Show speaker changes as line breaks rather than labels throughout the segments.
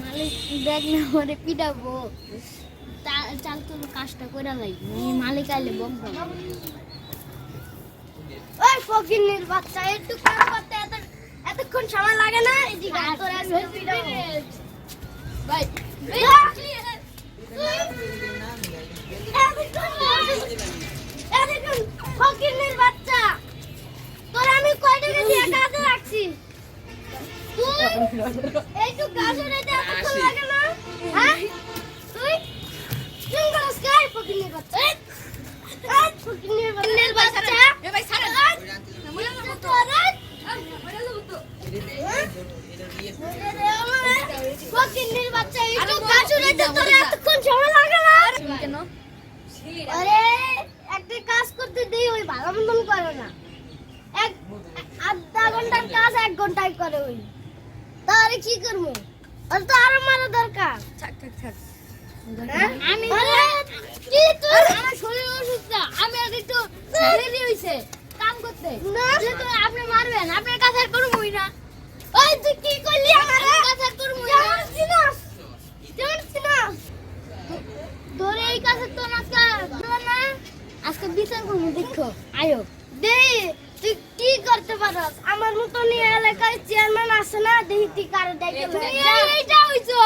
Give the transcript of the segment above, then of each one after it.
মালিক দেখ না ওরে পিটাবো। চাল তো কাজটা করে লাই, মালিক আইলে বকবো। ওই ফকিন্নির বাচ্চা, একটু কাজ করতে এতক্ষণ সময় লাগে না? এদিকে তোর আজকে পিটাবো ভাই। ফকিন্নির বাচ্চা, তোর আমি কয় টাকা দিয়ে কাজে রাখছি, তুই একটু কাজে রাখতে এতক্ষণ লাগে না? হ্যাঁ তুই তুই কাজ কর। ফকিন্নির বাচ্চা, ফকিন্নির বাচ্চা, এ ভাই ছাড় ফকিন্নির বাচ্চা, একটু কাজে রাখতে তোর এতক্ষণ সময় লাগে না? কেন? আরে একটা কাজ করতে দেই, ওই ভালো মতন করে না। আধা ঘন্টার কাজ 1 ঘন্টায় করে ওই। তাহলে কি করবো? আর তো আরো মারা দরকার। থাক আমি কি তোর আমার শরীর অসুস্থ, আমি আর একটু দেরি হইছে কাম করতে। যে তো আপনি মারবেন, আপনার কাছে আর করবই না। ওই তুই কি করলি? আমার কাছে আর করবই না। ধরে এই কাছে তো আজকে বিচার করবো, দেখো আয়ো দে। তুই কি করতে পারস? আমার মতন এলাকায় চেয়ারম্যান আছে না, দেখি কারে ডেকে এইটা হইছো।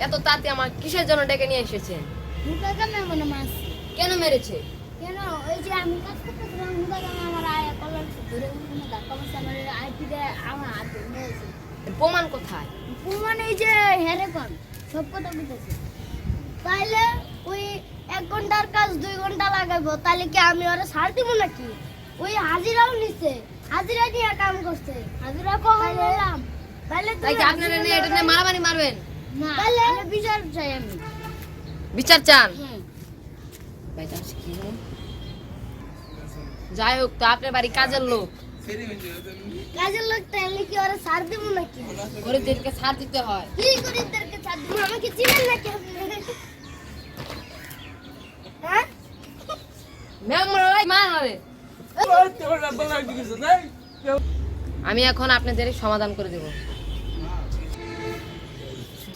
এত তাতে আমার কিসের জন্য ডেকে নিয়ে এসেছেন?
মুদাগা মেমনে মাছ
কেন মেরেছে?
কেন? ওই যে আমি কাজ করতেছিলাম, মুদাগা আমার আয়া কলার ধরে কোনো ধাক্কা মারছে, আমার আইপি দিয়ে আমার হাত ধরেছে।
প্রমাণ কোথায়?
প্রমাণ এই যে হেরে কম সব কথা বুঝতেছে। তাইলে ওই 1 ঘন্টার কাজ 2 ঘন্টা লাগাবো, তাহলে কি আমি ওরা ছাড় দিব নাকি? ওই হাজিরাও নিছে, হাজিরা নিয়ে কাম করছে, হাজিরা কখন নিলাম? তাহলে
তাই কি আপনারা নিয়ে এটা নিয়ে মারামারি মারবেন?
না, তাহলে বিচার চাই আমি।
বিচার চান?
হুম।
ভাই তাহলে কি হলো? যাই হোক, তো আপনার বাড়ি কাজের লোক,
কাজের লোক, তাহলে কি ওরা ছাড় দিব নাকি?
গরিবদেরকে ছাড় দিতে হয়।
কি গরিবদেরকে ছাড় দিব? আমাকে চিনেন নাকি আপনি? হ্যাঁ
আমি এখন আপনাদের সমাধান করে দেব।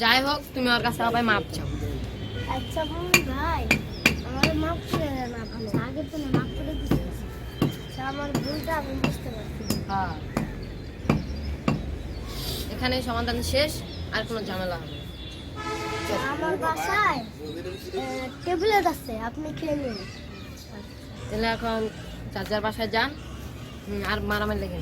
যাই হোক, তুমি ওর কাছে সবাই মাপ চাও।
আচ্ছা ভাই, আমার মাফ করে দেন আপনি। আগে তো না মাফ করে দিয়েছেন, আমার ভুলটা আমি বুঝতে পারছি।
হ্যাঁ, এখানে সমাধান শেষ, আর কোনো ঝামেলা হবে না।
আমার বাসায় ট্যাবলেট আছে, আপনি খেয়ে নিন।
তাহলে এখন চাচার বাসায় যান, আর মারামারি লেগে